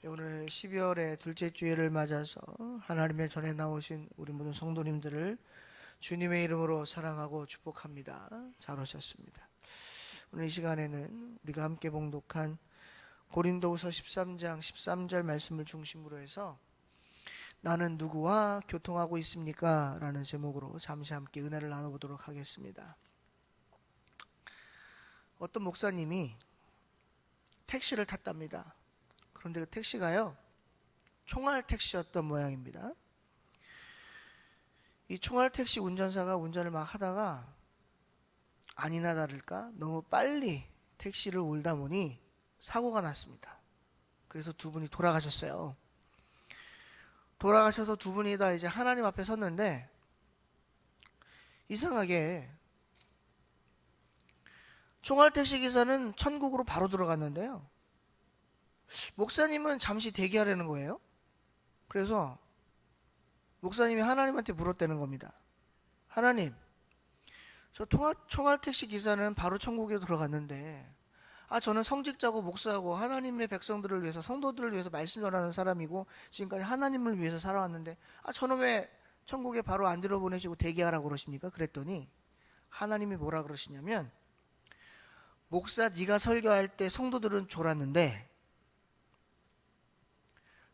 오늘 12월의 둘째 주일을 맞아서 하나님의 전에 나오신 우리 모든 성도님들을 주님의 이름으로 사랑하고 축복합니다. 잘 오셨습니다. 오늘 이 시간에는 우리가 함께 봉독한 고린도후서 13장 13절 말씀을 중심으로 해서 나는 누구와 교통하고 있습니까? 라는 제목으로 잠시 함께 은혜를 나눠보도록 하겠습니다. 어떤 목사님이 택시를 탔답니다. 그런데 그 택시가요, 총알 택시였던 모양입니다. 이 총알 택시 운전사가 운전을 막 하다가 아니나 다를까 너무 빨리 택시를 몰다 보니 사고가 났습니다. 그래서 두 분이 돌아가셨어요. 돌아가셔서 두 분이 다 이제 하나님 앞에 섰는데 이상하게 총알 택시 기사는 천국으로 바로 들어갔는데요, 목사님은 잠시 대기하려는 거예요. 그래서 목사님이 하나님한테 물었다는 겁니다. 하나님, 저 총알 택시 기사는 바로 천국에 들어갔는데 저는 성직자고 목사고 하나님의 백성들을 위해서, 성도들을 위해서 말씀 전하는 사람이고 지금까지 하나님을 위해서 살아왔는데 저는 왜 천국에 바로 안 들어보내시고 대기하라고 그러십니까? 그랬더니 하나님이 뭐라 그러시냐면, 목사 네가 설교할 때 성도들은 졸았는데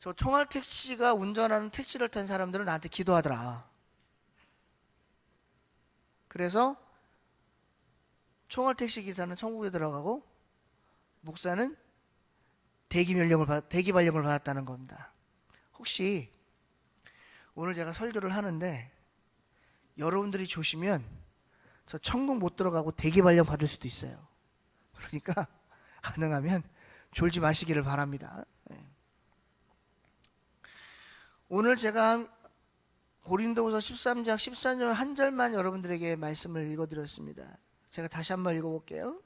저 총알 택시가 운전하는 택시를 탄 사람들은 나한테 기도하더라. 그래서 총알 택시 기사는 천국에 들어가고 목사는 대기 발령을 받았다는 겁니다. 혹시 오늘 제가 설교를 하는데 여러분들이 조시면 저 천국 못 들어가고 대기 발령 받을 수도 있어요. 그러니까 가능하면 졸지 마시기를 바랍니다. 오늘 제가 고린도후서 13장 14절 한 절만 여러분들에게 말씀을 읽어드렸습니다. 제가 다시 한번 읽어볼게요.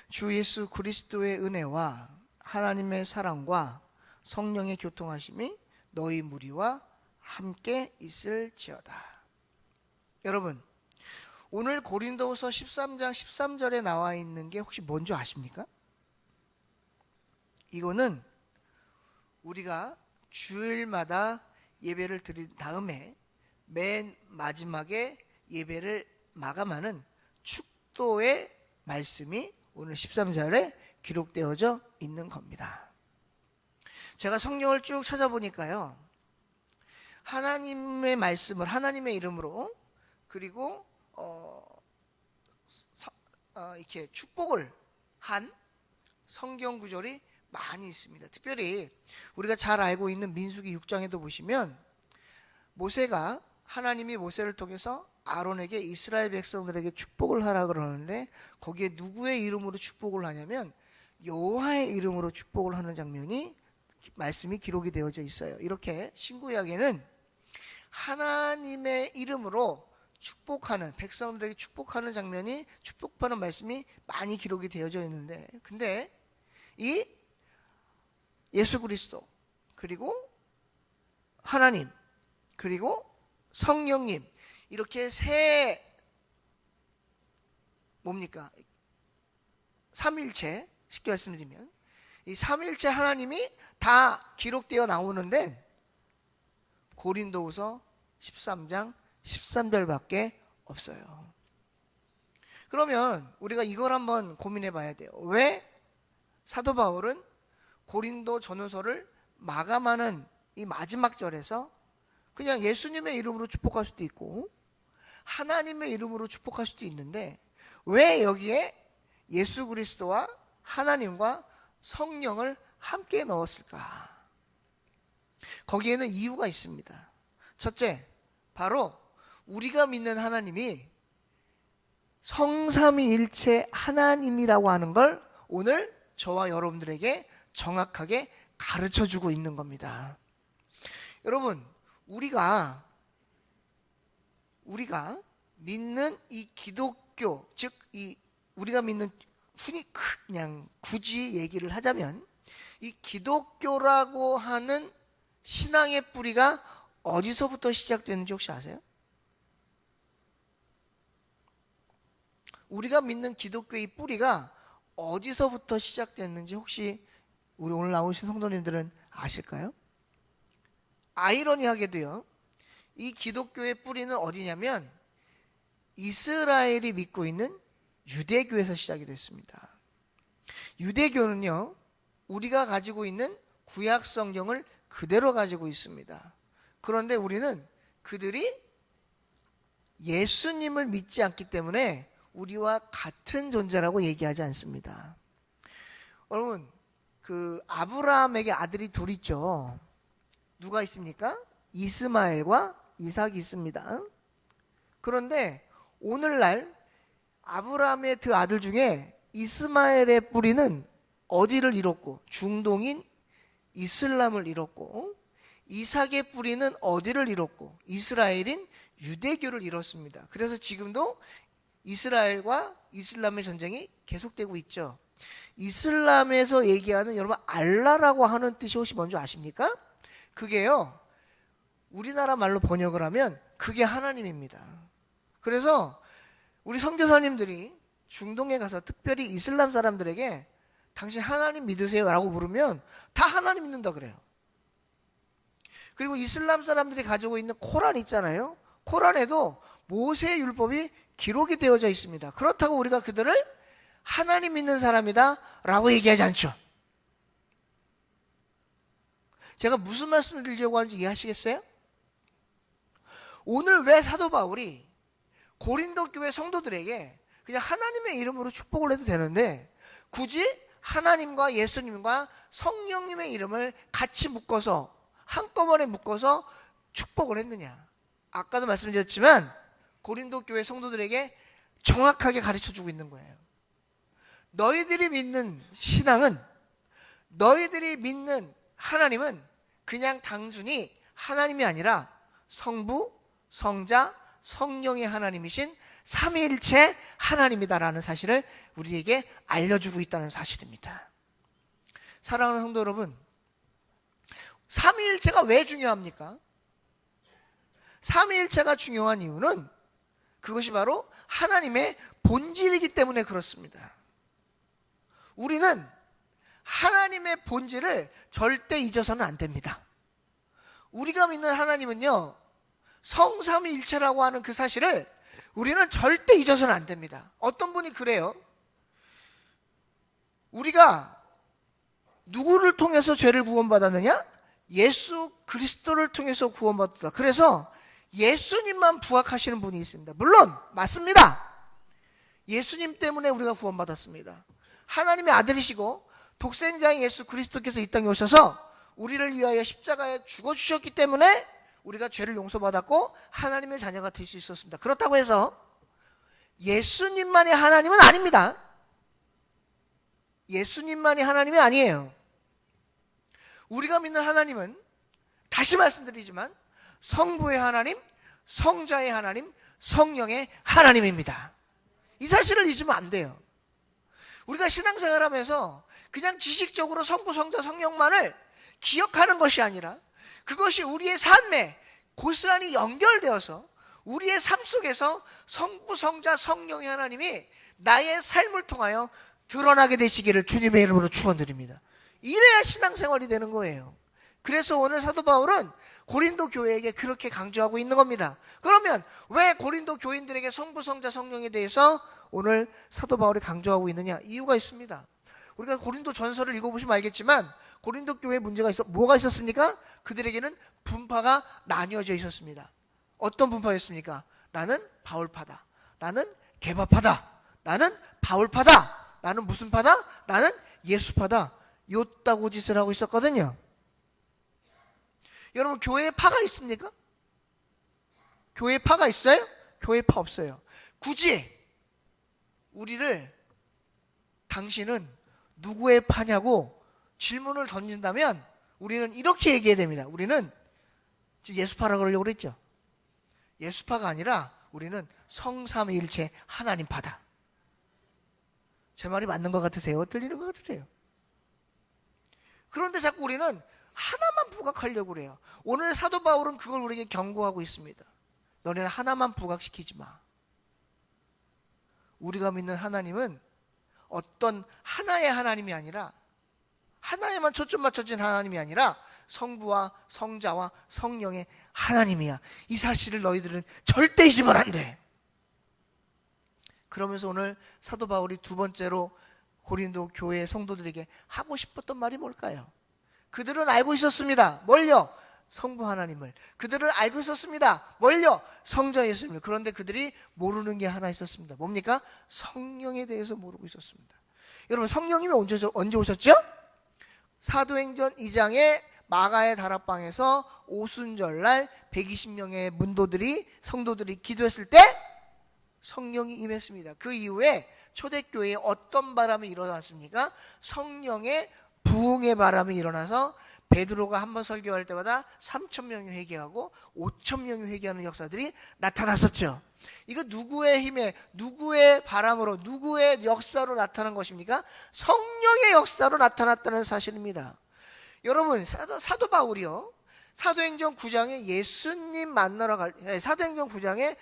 주 예수 그리스도의 은혜와 하나님의 사랑과 성령의 교통하심이 너희 무리와 함께 있을지어다. 여러분, 오늘 고린도후서 13장 13절에 나와 있는 게 혹시 뭔지 아십니까? 이거는 우리가 주일마다 예배를 드린 다음에 맨 마지막에 예배를 마감하는 축도의 말씀이 오늘 13절에 기록되어져 있는 겁니다. 제가 성경을 쭉 찾아보니까요, 하나님의 말씀을 하나님의 이름으로, 그리고 이렇게 축복을 한 성경 구절이 많이 있습니다. 특별히 우리가 잘 알고 있는 민수기 6장에도 보시면 모세가, 하나님이 모세를 통해서 아론에게 이스라엘 백성들에게 축복을 하라 그러는데 거기에 누구의 이름으로 축복을 하냐면 여호와의 이름으로 축복을 하는 장면이, 말씀이 기록이 되어져 있어요. 이렇게 신구약에는 하나님의 이름으로 축복하는, 백성들에게 축복하는 장면이, 축복하는 말씀이 많이 기록이 되어져 있는데, 근데 이 예수 그리스도, 그리고 하나님, 그리고 성령님, 이렇게 세, 뭡니까? 삼일체, 쉽게 말씀드리면 이 삼일체 하나님이 다 기록되어 나오는데 고린도후서 13장 13절밖에 없어요. 그러면 우리가 이걸 한번 고민해 봐야 돼요. 왜 사도 바울은 고린도 전후서를 마감하는 이 마지막 절에서 그냥 예수님의 이름으로 축복할 수도 있고 하나님의 이름으로 축복할 수도 있는데 왜 여기에 예수 그리스도와 하나님과 성령을 함께 넣었을까? 거기에는 이유가 있습니다. 첫째, 바로 우리가 믿는 하나님이 성삼위일체 하나님이라고 하는 걸 오늘 저와 여러분들에게 정확하게 가르쳐주고 있는 겁니다. 여러분, 우리가 믿는 이 기독교, 즉 우리가 믿는, 그냥 굳이 얘기를 하자면 이 기독교라고 하는 신앙의 뿌리가 어디서부터 시작되는지 혹시 아세요? 우리가 믿는 기독교의 뿌리가 어디서부터 시작됐는지 혹시 우리 오늘 나오신 성도님들은 아실까요? 아이러니하게도요, 이 기독교의 뿌리는 어디냐면 이스라엘이 믿고 있는 유대교에서 시작이 됐습니다. 유대교는요, 우리가 가지고 있는 구약 성경을 그대로 가지고 있습니다. 그런데 우리는 그들이 예수님을 믿지 않기 때문에 우리와 같은 존재라고 얘기하지 않습니다. 여러분, 그 아브라함에게 아들이 둘 있죠. 누가 있습니까? 이스마엘과 이삭이 있습니다. 그런데 오늘날 아브라함의 그 아들 중에 이스마엘의 뿌리는 어디를 이뤘고, 중동인 이슬람을 이뤘고, 이삭의 뿌리는 어디를 이뤘고, 이스라엘인 유대교를 이뤘습니다. 그래서 지금도 이스라엘과 이슬람의 전쟁이 계속되고 있죠. 이슬람에서 얘기하는 여러분 알라라고 하는 뜻이 혹시 뭔지 아십니까? 그게요, 우리나라 말로 번역을 하면 그게 하나님입니다. 그래서 우리 선교사님들이 중동에 가서 특별히 이슬람 사람들에게 당신 하나님 믿으세요? 라고 물으면 다 하나님 믿는다 그래요. 그리고 이슬람 사람들이 가지고 있는 코란 있잖아요. 코란에도 모세의 율법이 기록이 되어져 있습니다. 그렇다고 우리가 그들을 하나님 믿는 사람이다 라고 얘기하지 않죠. 제가 무슨 말씀을 드리려고 하는지 이해하시겠어요? 오늘 왜 사도 바울이 고린도 교회 성도들에게 그냥 하나님의 이름으로 축복을 해도 되는데 굳이 하나님과 예수님과 성령님의 이름을 같이 묶어서 한꺼번에 묶어서 축복을 했느냐? 아까도 말씀드렸지만 고린도 교회 성도들에게 정확하게 가르쳐주고 있는 거예요. 너희들이 믿는 신앙은, 너희들이 믿는 하나님은 그냥 단순히 하나님이 아니라 성부, 성자, 성령의 하나님이신 삼위일체 하나님이다라는 사실을 우리에게 알려주고 있다는 사실입니다. 사랑하는 성도 여러분, 삼위일체가 왜 중요합니까? 삼위일체가 중요한 이유는 그것이 바로 하나님의 본질이기 때문에 그렇습니다. 우리는 하나님의 본질을 절대 잊어서는 안 됩니다. 우리가 믿는 하나님은요, 성삼위일체라고 하는 그 사실을 우리는 절대 잊어서는 안 됩니다. 어떤 분이 그래요. 우리가 누구를 통해서 죄를 구원받았느냐? 예수 그리스도를 통해서 구원받았다. 그래서 예수님만 부각하시는 분이 있습니다. 물론 맞습니다. 예수님 때문에 우리가 구원받았습니다. 하나님의 아들이시고 독생자인 예수 그리스도께서 이 땅에 오셔서 우리를 위하여 십자가에 죽어주셨기 때문에 우리가 죄를 용서받았고 하나님의 자녀가 될 수 있었습니다. 그렇다고 해서 예수님만이 하나님은 아닙니다. 예수님만이 하나님이 아니에요. 우리가 믿는 하나님은 다시 말씀드리지만 성부의 하나님, 성자의 하나님, 성령의 하나님입니다. 이 사실을 잊으면 안 돼요. 우리가 신앙생활하면서 그냥 지식적으로 성부, 성자, 성령만을 기억하는 것이 아니라 그것이 우리의 삶에 고스란히 연결되어서 우리의 삶 속에서 성부, 성자, 성령의 하나님이 나의 삶을 통하여 드러나게 되시기를 주님의 이름으로 축원드립니다. 이래야 신앙생활이 되는 거예요. 그래서 오늘 사도 바울은 고린도 교회에게 그렇게 강조하고 있는 겁니다. 그러면 왜 고린도 교인들에게 성부, 성자, 성령에 대해서 오늘 사도 바울이 강조하고 있느냐? 이유가 있습니다. 우리가 고린도 전서를 읽어보시면 알겠지만 고린도 교회에 문제가 뭐가 있었습니까? 그들에게는 분파가 나뉘어져 있었습니다. 어떤 분파였습니까? 나는 바울파다. 나는 게바파다. 나는 바울파다. 나는 무슨 파다? 나는 예수파다. 요따고 짓을 하고 있었거든요. 여러분, 교회에 파가 있습니까? 교회에 파가 있어요? 교회에 파 없어요. 굳이 우리를 당신은 누구의 파냐고 질문을 던진다면 우리는 이렇게 얘기해야 됩니다. 우리는 지금 예수파라고 그러려고 그랬죠. 예수파가 아니라 우리는 성삼위일체 하나님파다. 제 말이 맞는 것 같으세요? 들리는 것 같으세요? 그런데 자꾸 우리는 하나만 부각하려고 그래요. 오늘 사도 바울은 그걸 우리에게 경고하고 있습니다. 너네는 하나만 부각시키지 마. 우리가 믿는 하나님은 어떤 하나의 하나님이 아니라 하나에만 초점 맞춰진 하나님이 아니라 성부와 성자와 성령의 하나님이야. 이 사실을 너희들은 절대 잊으면 안 돼. 그러면서 오늘 사도 바울이 두 번째로 고린도 교회 성도들에게 하고 싶었던 말이 뭘까요? 그들은 알고 있었습니다. 뭘요? 성부 하나님을. 그들은 알고 있었습니다. 뭘요? 성자 예수님을. 그런데 그들이 모르는 게 하나 있었습니다. 뭡니까? 성령에 대해서 모르고 있었습니다. 여러분, 성령님이 언제 오셨죠? 사도행전 2장에 마가의 다락방에서 오순절날 120명의 성도들이 기도했을 때 성령이 임했습니다. 그 이후에 초대교회에 어떤 바람이 일어났습니까? 성령의 부흥의 바람이 일어나서 베드로가 한번 설교할 때마다 3,000명이 회개하고 5,000명이 회개하는 역사들이 나타났었죠. 이거 누구의 힘에, 누구의 바람으로, 누구의 역사로 나타난 것입니까? 성령의 역사로 나타났다는 사실입니다. 여러분, 사도 바울이요, 사도행전 9장에 예수님 만나러 사도행전 9장에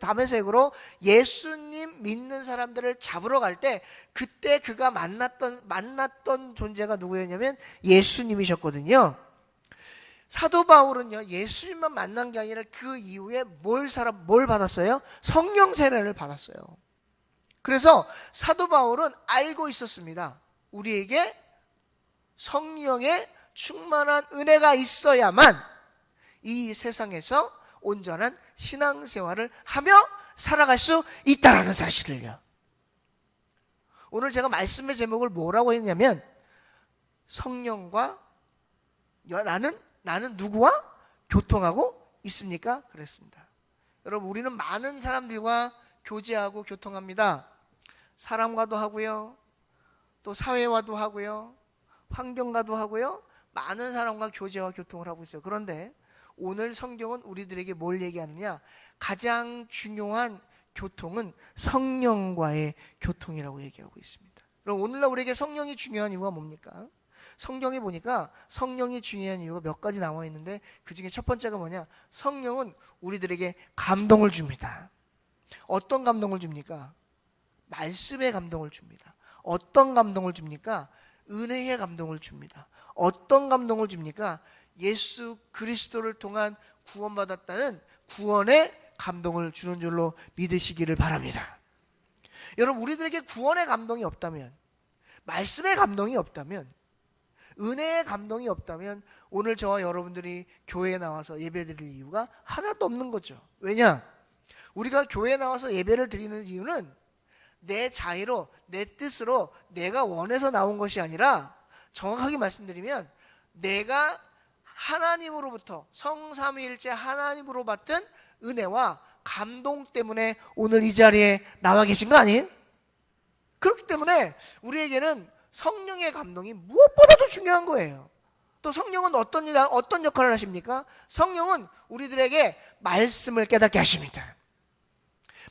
다메섹으로 예수님 믿는 사람들을 잡으러 갈 때 그때 그가 만났던 존재가 누구였냐면 예수님이셨거든요. 사도 바울은요, 예수님만 만난 게 아니라 그 이후에 뭘 받았어요? 성령 세례를 받았어요. 그래서 사도 바울은 알고 있었습니다. 우리에게 성령의 충만한 은혜가 있어야만 이 세상에서 온전한 신앙생활을 하며 살아갈 수 있다는 사실을요. 오늘 제가 말씀의 제목을 뭐라고 했냐면 성령과 나는 누구와 교통하고 있습니까? 그랬습니다. 여러분, 우리는 많은 사람들과 교제하고 교통합니다. 사람과도 하고요, 또 사회와도 하고요, 환경과도 하고요, 많은 사람과 교제와 교통을 하고 있어요. 그런데 오늘 성경은 우리들에게 뭘 얘기하느냐? 가장 중요한 교통은 성령과의 교통이라고 얘기하고 있습니다. 그럼 오늘날 우리에게 성령이 중요한 이유가 뭡니까? 성경에 보니까 성령이 중요한 이유가 몇 가지 나와 있는데 그 중에 첫 번째가 뭐냐? 성령은 우리들에게 감동을 줍니다. 어떤 감동을 줍니까? 말씀의 감동을 줍니다. 어떤 감동을 줍니까? 은혜의 감동을 줍니다. 어떤 감동을 줍니까? 예수 그리스도를 통한 구원받았다는 구원의 감동을 주는 줄로 믿으시기를 바랍니다. 여러분, 우리들에게 구원의 감동이 없다면, 말씀의 감동이 없다면, 은혜의 감동이 없다면 오늘 저와 여러분들이 교회에 나와서 예배드릴 이유가 하나도 없는 거죠. 왜냐? 우리가 교회에 나와서 예배를 드리는 이유는 내 자의로, 내 뜻으로, 내가 원해서 나온 것이 아니라, 정확하게 말씀드리면 내가 하나님으로부터, 성삼위일체 하나님으로 받은 은혜와 감동 때문에 오늘 이 자리에 나와 계신 거 아니에요? 그렇기 때문에 우리에게는 성령의 감동이 무엇보다도 중요한 거예요. 또 성령은 어떤 역할을 하십니까? 성령은 우리들에게 말씀을 깨닫게 하십니다.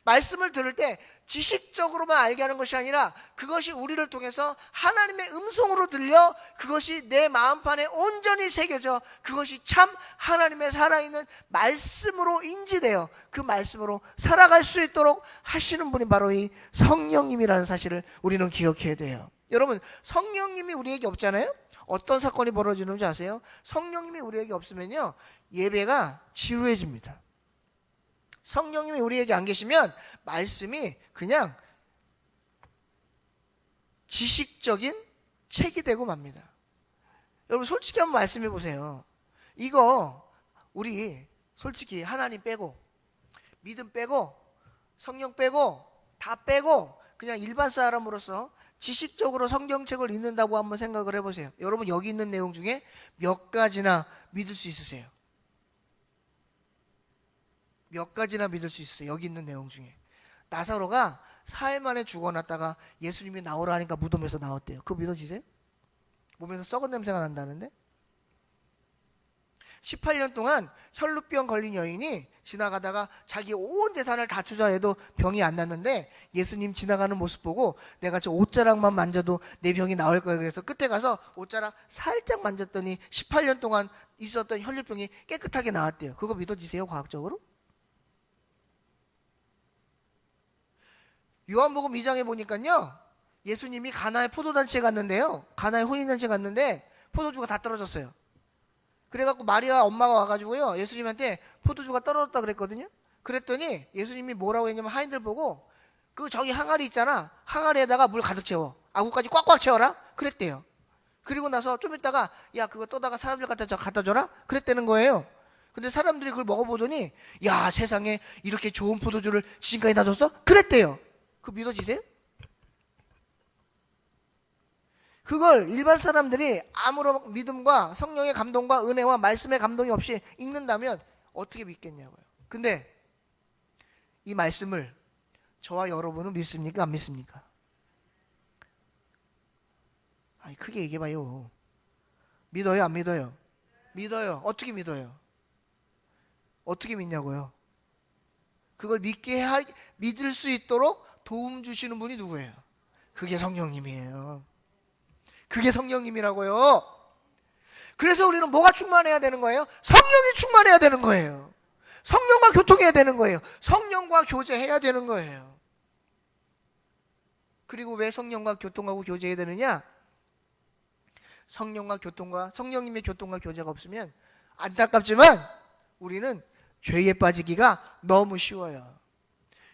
말씀을 들을 때 지식적으로만 알게 하는 것이 아니라 그것이 우리를 통해서 하나님의 음성으로 들려 그것이 내 마음판에 온전히 새겨져 그것이 참 하나님의 살아있는 말씀으로 인지되어 그 말씀으로 살아갈 수 있도록 하시는 분이 바로 이 성령님이라는 사실을 우리는 기억해야 돼요. 여러분, 성령님이 우리에게 없잖아요? 어떤 사건이 벌어지는지 아세요? 성령님이 우리에게 없으면요, 예배가 지루해집니다. 성령님이 우리에게 안 계시면 말씀이 그냥 지식적인 책이 되고 맙니다. 여러분, 솔직히 한번 말씀해 보세요. 이거 우리 솔직히 하나님 빼고, 믿음 빼고, 성령 빼고, 다 빼고 그냥 일반 사람으로서 지식적으로 성경책을 읽는다고 한번 생각을 해보세요. 여러분, 여기 있는 내용 중에 몇 가지나 믿을 수 있으세요? 몇 가지나 믿을 수 있어요. 여기 있는 내용 중에 나사로가 사흘 만에 죽어났다가 예수님이 나오라 하니까 무덤에서 나왔대요. 그거 믿어지세요? 몸에서 썩은 냄새가 난다는데? 18년 동안 혈루병 걸린 여인이 지나가다가 자기 온 재산을 다 투자해도 병이 안 났는데 예수님 지나가는 모습 보고 내가 저 옷자락만 만져도 내 병이 나을 거야. 그래서 끝에 가서 옷자락 살짝 만졌더니 18년 동안 있었던 혈루병이 깨끗하게 나왔대요. 그거 믿어지세요? 과학적으로? 요한복음 2장에 보니까요, 예수님이 가나의 포도잔치에 갔는데요, 가나의 혼인잔치에 갔는데 포도주가 다 떨어졌어요. 그래갖고 마리아 엄마가 와가지고요, 예수님한테 포도주가 떨어졌다 그랬거든요. 그랬더니 예수님이 뭐라고 했냐면, 하인들 보고 그 저기 항아리 있잖아, 항아리에다가 물 가득 채워, 아구까지 꽉꽉 채워라 그랬대요. 그리고 나서 좀 있다가, 야 그거 떠다가 사람들 갖다 줘라 그랬다는 거예요. 근데 사람들이 그걸 먹어보더니, 야 세상에 이렇게 좋은 포도주를 지금까지 놔줬어? 그랬대요. 그거 믿어지세요? 그걸 일반 사람들이 아무런 믿음과 성령의 감동과 은혜와 말씀의 감동이 없이 읽는다면 어떻게 믿겠냐고요. 근데 이 말씀을 저와 여러분은 믿습니까? 안 믿습니까? 아니 크게 얘기해봐요. 믿어요? 안 믿어요? 믿어요. 어떻게 믿어요? 어떻게 믿냐고요? 그걸 믿을 수 있도록 도움 주시는 분이 누구예요? 그게 성령님이에요. 그게 성령님이라고요. 그래서 우리는 뭐가 충만해야 되는 거예요? 성령이 충만해야 되는 거예요. 성령과 교통해야 되는 거예요. 성령과 교제해야 되는 거예요. 그리고 왜 성령과 교통하고 교제해야 되느냐? 성령님의 교통과 교제가 없으면 안타깝지만 우리는 죄에 빠지기가 너무 쉬워요.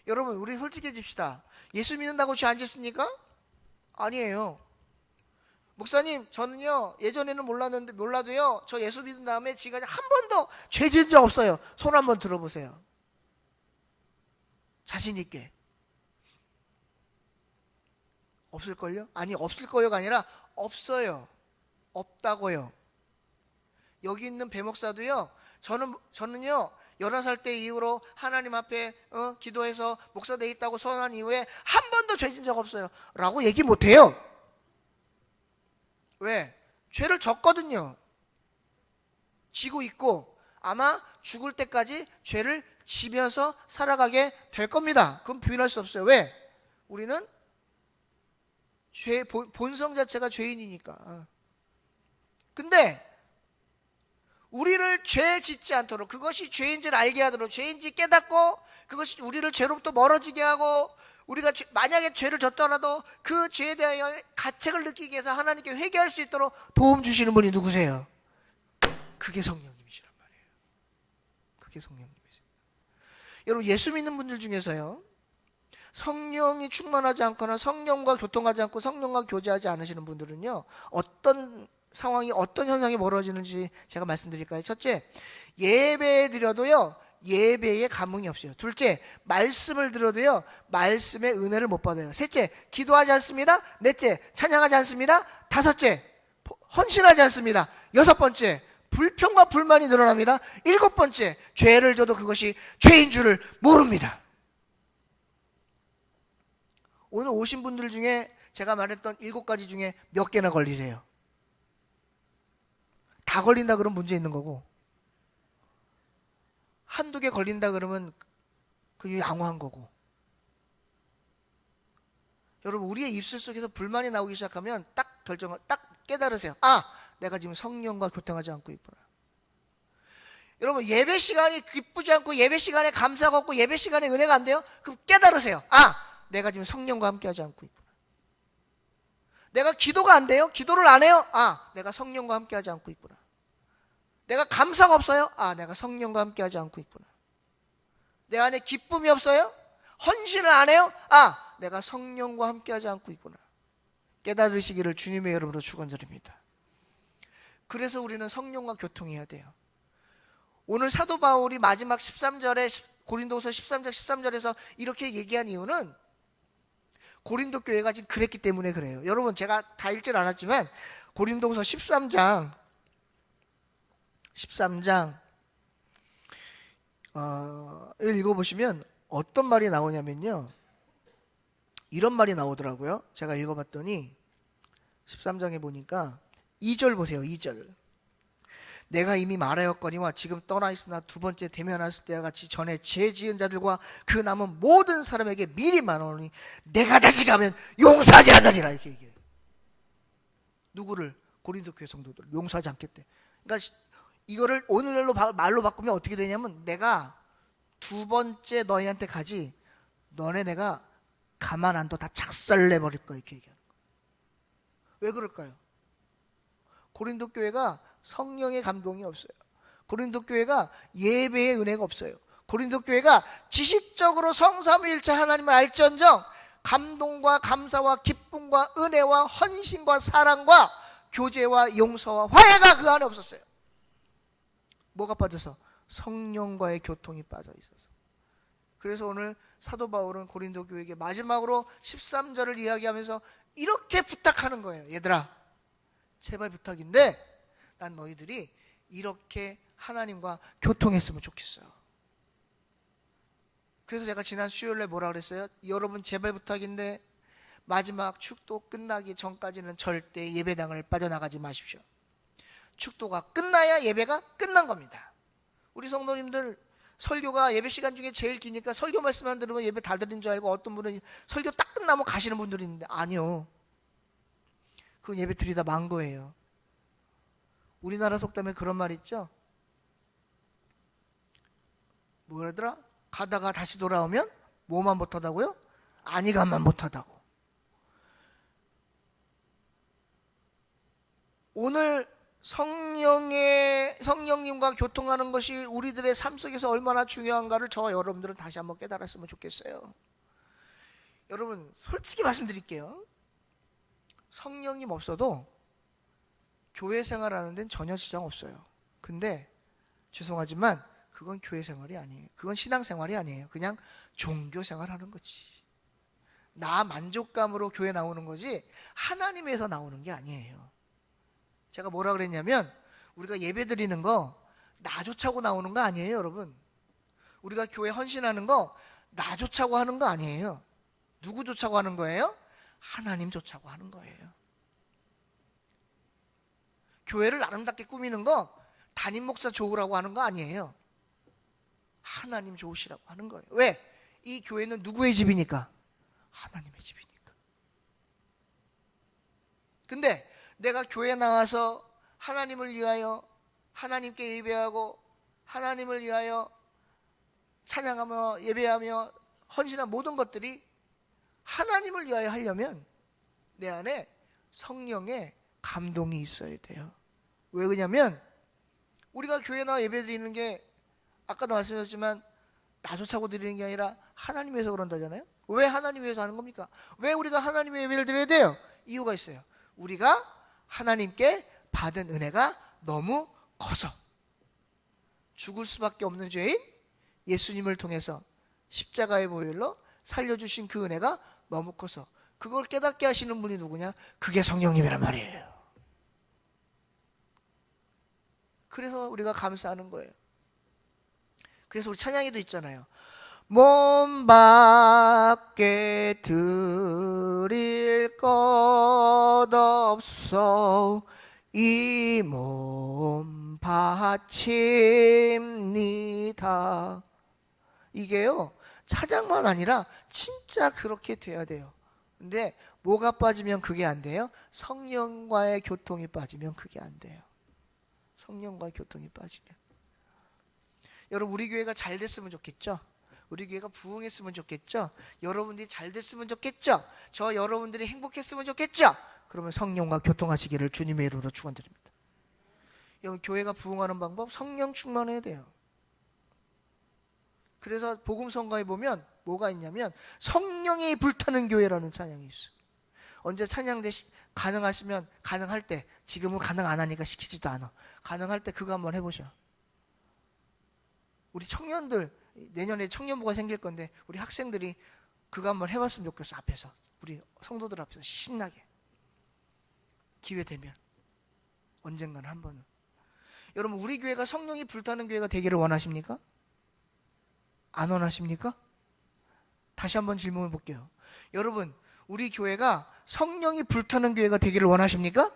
여러분, 우리 솔직해집시다. 예수 믿는다고 죄 안 짓습니까? 아니에요. 목사님, 저는요 예전에는 몰라도요, 저 예수 믿은 다음에 지금까지 한 번도 죄 지은 적 없어요. 손 한번 들어보세요. 자신 있게. 없을걸요? 아니, 없을 거요가 아니라 없어요. 없다고요. 여기 있는 배 목사도요, 저는요 11살 때 이후로 하나님 앞에 기도해서 목사 돼 있다고 선언한 이후에 한 번도 죄 지은 적 없어요 라고 얘기 못해요. 왜? 죄를 졌거든요. 지고 있고 아마 죽을 때까지 죄를 지면서 살아가게 될 겁니다. 그건 부인할 수 없어요. 왜? 우리는 본성 자체가 죄인이니까. 근데 우리를 죄 짓지 않도록, 그것이 죄인지를 알게 하도록, 죄인지 깨닫고 그것이 우리를 죄로부터 멀어지게 하고, 우리가 만약에 죄를 졌더라도 그 죄에 대하여 가책을 느끼기 위해서 하나님께 회개할 수 있도록 도움 주시는 분이 누구세요? 그게 성령님이시란 말이에요. 그게 성령님이세요. 여러분, 예수 믿는 분들 중에서요, 성령이 충만하지 않거나 성령과 교통하지 않고 성령과 교제하지 않으시는 분들은요, 어떤 상황이, 어떤 현상이 벌어지는지 제가 말씀드릴까요? 첫째, 예배 드려도요 예배에 감흥이 없어요. 둘째, 말씀을 들어도요 말씀의 은혜를 못 받아요. 셋째, 기도하지 않습니다. 넷째, 찬양하지 않습니다. 다섯째, 헌신하지 않습니다. 여섯 번째, 불평과 불만이 늘어납니다. 일곱 번째, 죄를 져도 그것이 죄인 줄을 모릅니다. 오늘 오신 분들 중에 제가 말했던 7가지 중에 몇 개나 걸리세요? 다 걸린다 그러면 문제 있는 거고, 한두 개 걸린다 그러면 그게 양호한 거고. 여러분, 우리의 입술 속에서 불만이 나오기 시작하면 딱 깨달으세요. 아, 내가 지금 성령과 교통하지 않고 있구나. 여러분, 예배 시간이 기쁘지 않고 예배 시간에 감사가 없고 예배 시간에 은혜가 안 돼요? 그럼 깨달으세요. 아, 내가 지금 성령과 함께하지 않고 있구나. 내가 기도가 안 돼요? 기도를 안 해요? 아, 내가 성령과 함께하지 않고 있구나. 내가 감사가 없어요? 아, 내가 성령과 함께하지 않고 있구나. 내 안에 기쁨이 없어요? 헌신을 안 해요? 아, 내가 성령과 함께하지 않고 있구나. 깨달으시기를 주님의 이름으로 축원드립니다. 그래서 우리는 성령과 교통해야 돼요. 오늘 사도 바울이 마지막 13절에, 고린도서 13장 13절에서 이렇게 얘기한 이유는 고린도 교회가 지금 그랬기 때문에 그래요. 여러분, 제가 다 읽질 않았지만 고린도서 13장 읽어보시면 어떤 말이 나오냐면요, 이런 말이 나오더라고요. 제가 읽어봤더니 13장에 보니까 2절 보세요. 2절. 내가 이미 말하였거니와 지금 떠나 있으나 두 번째 대면하실 때와 같이 전에 죄 지은 자들과 그 남은 모든 사람에게 미리 말하노니 내가 다시 가면 용서하지 않으리라, 이렇게 얘기해요. 누구를? 고린도 교회 성도들 용서하지 않겠대. 그러니까 이거를 오늘날로 말로 바꾸면 어떻게 되냐면, 내가 두 번째 너희한테 가지, 너네 내가 가만 안 둬 다 작살내버릴 거야, 이렇게 얘기하는 거야. 왜 그럴까요? 고린도 교회가 성령의 감동이 없어요. 고린도 교회가 예배의 은혜가 없어요. 고린도 교회가 지식적으로 성삼위일체 하나님을 알지언정 감동과 감사와 기쁨과 은혜와 헌신과 사랑과 교제와 용서와 화해가 그 안에 없었어요. 뭐가 빠져서? 성령과의 교통이 빠져 있어서. 그래서 오늘 사도 바울은 고린도 교회에게 마지막으로 13절을 이야기하면서 이렇게 부탁하는 거예요. 얘들아, 제발 부탁인데 난 너희들이 이렇게 하나님과 교통했으면 좋겠어요. 그래서 제가 지난 수요일에 뭐라 그랬어요? 여러분 제발 부탁인데 마지막 축도 끝나기 전까지는 절대 예배당을 빠져나가지 마십시오. 축도가 끝나야 예배가 끝난 겁니다. 우리 성도님들 설교가 예배 시간 중에 제일 기니까 설교 말씀만 들으면 예배 다 드린 줄 알고 어떤 분은 설교 딱 끝나면 가시는 분들이 있는데 아니요. 그건 예배 드리다 만 거예요. 우리나라 속담에 그런 말 있죠? 뭐라더라? 가다가 다시 돌아오면 뭐만 못하다고요? 안이감만 못하다고. 오늘 성령님과 교통하는 것이 우리들의 삶 속에서 얼마나 중요한가를 저와 여러분들은 다시 한번 깨달았으면 좋겠어요. 여러분 솔직히 말씀드릴게요. 성령님 없어도 교회 생활하는 데는 전혀 지장 없어요. 근데 죄송하지만 그건 교회 생활이 아니에요. 그건 신앙 생활이 아니에요. 그냥 종교 생활하는 거지. 나 만족감으로 교회 나오는 거지 하나님에서 나오는 게 아니에요. 제가 뭐라 그랬냐면 우리가 예배 드리는 거 나 좋자고 나오는 거 아니에요, 여러분. 우리가 교회 헌신하는 거 나 좋자고 하는 거 아니에요. 누구 좋자고 하는 거예요? 하나님 좋자고 하는 거예요. 교회를 아름답게 꾸미는 거 담임 목사 좋으라고 하는 거 아니에요. 하나님 좋으시라고 하는 거예요. 왜? 이 교회는 누구의 집이니까? 하나님의 집이니까. 근데 내가 교회 나와서 하나님을 위하여 하나님께 예배하고 하나님을 위하여 찬양하며 예배하며 헌신한 모든 것들이 하나님을 위하여 하려면 내 안에 성령의 감동이 있어야 돼요. 왜 그러냐면 우리가 교회 나와 예배 드리는 게 아까도 말씀드렸지만 나 좋자고 드리는 게 아니라 하나님 위해서 그런다잖아요. 왜 하나님 위해서 하는 겁니까? 왜 우리가 하나님의 예배를 드려야 돼요? 이유가 있어요. 우리가 하나님께 받은 은혜가 너무 커서 죽을 수밖에 없는 죄인 예수님을 통해서 십자가의 보혈로 살려주신 그 은혜가 너무 커서 그걸 깨닫게 하시는 분이 누구냐? 그게 성령님이란 말이에요. 그래서 우리가 감사하는 거예요. 그래서 우리 찬양에도 있잖아요. 몸 밖에 드릴 것 없어 이 몸 바칩니다. 이게요 찬양만 아니라 진짜 그렇게 돼야 돼요. 근데 뭐가 빠지면 그게 안 돼요? 성령과의 교통이 빠지면 그게 안 돼요. 성령과의 교통이 빠지면. 여러분 우리 교회가 잘 됐으면 좋겠죠? 우리 교회가 부흥했으면 좋겠죠? 여러분들이 잘 됐으면 좋겠죠? 저 여러분들이 행복했으면 좋겠죠? 그러면 성령과 교통하시기를 주님의 이름으로 축원드립니다. 여러분 교회가 부흥하는 방법 성령 충만해야 돼요. 그래서 복음성가에 보면 뭐가 있냐면 성령이 불타는 교회라는 찬양이 있어요. 언제 찬양대 가능하시면 가능할 때 지금은 가능 안 하니까 시키지도 않아. 가능할 때 그거 한번 해보셔. 우리 청년들 내년에 청년부가 생길 건데 우리 학생들이 그거 한번 해봤으면 좋겠어. 앞에서 우리 성도들 앞에서 신나게 기회 되면 언젠가는 한 번은. 여러분 우리 교회가 성령이 불타는 교회가 되기를 원하십니까? 안 원하십니까? 다시 한번 질문을 볼게요. 여러분 우리 교회가 성령이 불타는 교회가 되기를 원하십니까?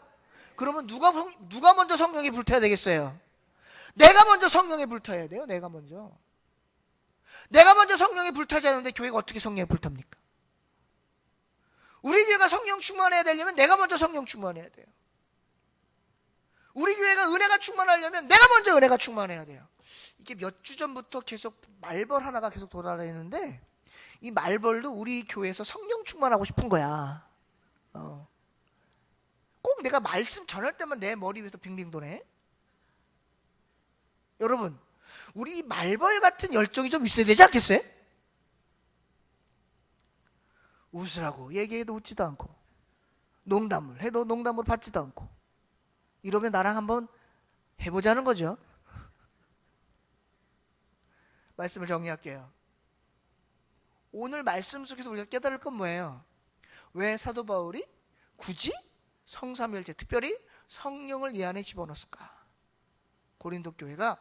그러면 누가 먼저 성령이 불타야 되겠어요? 내가 먼저 성령에 불타야 돼요. 내가 먼저 성령에 불타지 않는데 교회가 어떻게 성령에 불탑니까? 우리 교회가 성령 충만해야 되려면 내가 먼저 성령 충만해야 돼요. 우리 교회가 은혜가 충만하려면 내가 먼저 은혜가 충만해야 돼요. 이게 몇 주 전부터 계속 말벌 하나가 계속 돌아다니는데 이 말벌도 우리 교회에서 성령 충만하고 싶은 거야. 꼭 내가 말씀 전할 때만 내 머리 위에서 빙빙 도네. 여러분, 우리 이 말벌 같은 열정이 좀 있어야 되지 않겠어요? 웃으라고 얘기해도 웃지도 않고, 농담을 해도 농담을 받지도 않고, 이러면 나랑 한번 해보자는 거죠. 말씀을 정리할게요. 오늘 말씀 속에서 우리가 깨달을 건 뭐예요? 왜 사도 바울이 굳이 성삼위일체, 특별히 성령을 이 안에 집어넣었을까? 고린도 교회가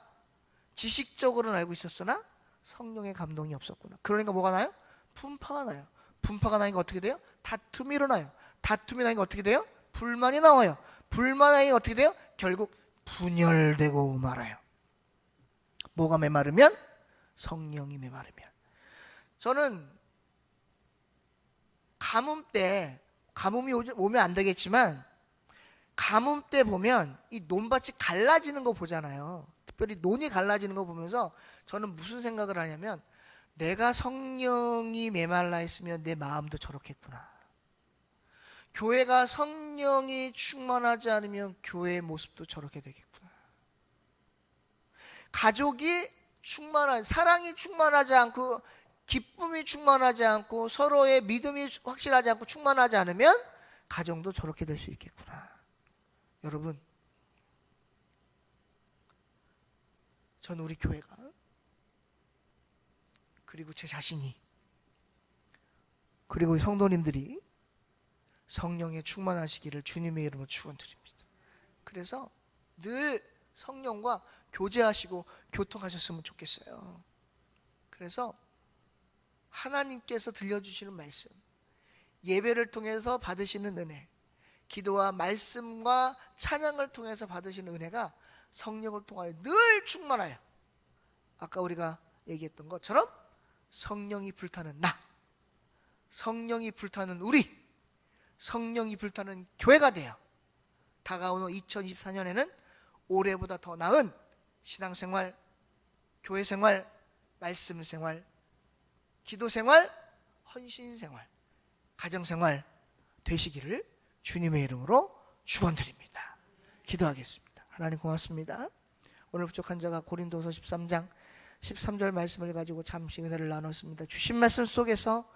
지식적으로는 알고 있었으나 성령의 감동이 없었구나. 그러니까 뭐가 나요? 분파가 나요. 분파가 나니까 어떻게 돼요? 다툼이 일어나요. 다툼이 나니까 어떻게 돼요? 불만이 나와요. 불만 나니까 어떻게 돼요? 결국 분열되고 말아요. 뭐가 메마르면? 성령이 메마르면. 저는 가뭄 때, 가뭄이 오면 안 되겠지만 가뭄 때 보면 이 논밭이 갈라지는 거 보잖아요. 특별히 논이 갈라지는 거 보면서 저는 무슨 생각을 하냐면, 내가 성령이 메말라 있으면 내 마음도 저렇겠구나. 교회가 성령이 충만하지 않으면 교회의 모습도 저렇게 되겠구나. 가족이 사랑이 충만하지 않고, 기쁨이 충만하지 않고, 서로의 믿음이 확실하지 않고 충만하지 않으면 가정도 저렇게 될 수 있겠구나. 여러분, 전 우리 교회가, 그리고 제 자신이, 그리고 성도님들이 성령에 충만하시기를 주님의 이름으로 축원드립니다. 그래서 늘 성령과 교제하시고 교통하셨으면 좋겠어요. 그래서 하나님께서 들려주시는 말씀, 예배를 통해서 받으시는 은혜, 기도와 말씀과 찬양을 통해서 받으시는 은혜가 성령을 통하여 늘 충만하여, 아까 우리가 얘기했던 것처럼 성령이 불타는 나, 성령이 불타는 우리, 성령이 불타는 교회가 되어 다가오는 2024년에는 올해보다 더 나은 신앙생활, 교회생활, 말씀생활, 기도생활, 헌신생활, 가정생활 되시기를 주님의 이름으로 축원드립니다. 기도하겠습니다. 하나님 고맙습니다. 오늘 부족한 자가 고린도서 13장 13절 말씀을 가지고 잠시 은혜를 나눴습니다. 주신 말씀 속에서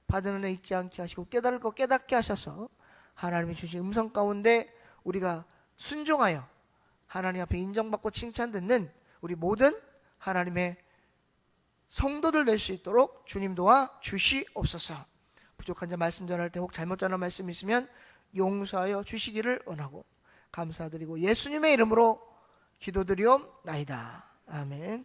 받은 은혜 잊지 않게 하시고 깨달을 것 깨닫게 하셔서 하나님이 주신 음성 가운데 우리가 순종하여 하나님 앞에 인정받고 칭찬듣는 우리 모든 하나님의 성도들 될 수 있도록 주님 도와 주시옵소서. 부족한 자 말씀 전할 때 혹 잘못 전한 말씀 있으면 용서하여 주시기를 원하고 감사드리고 예수님의 이름으로 기도드리옵나이다. 아멘.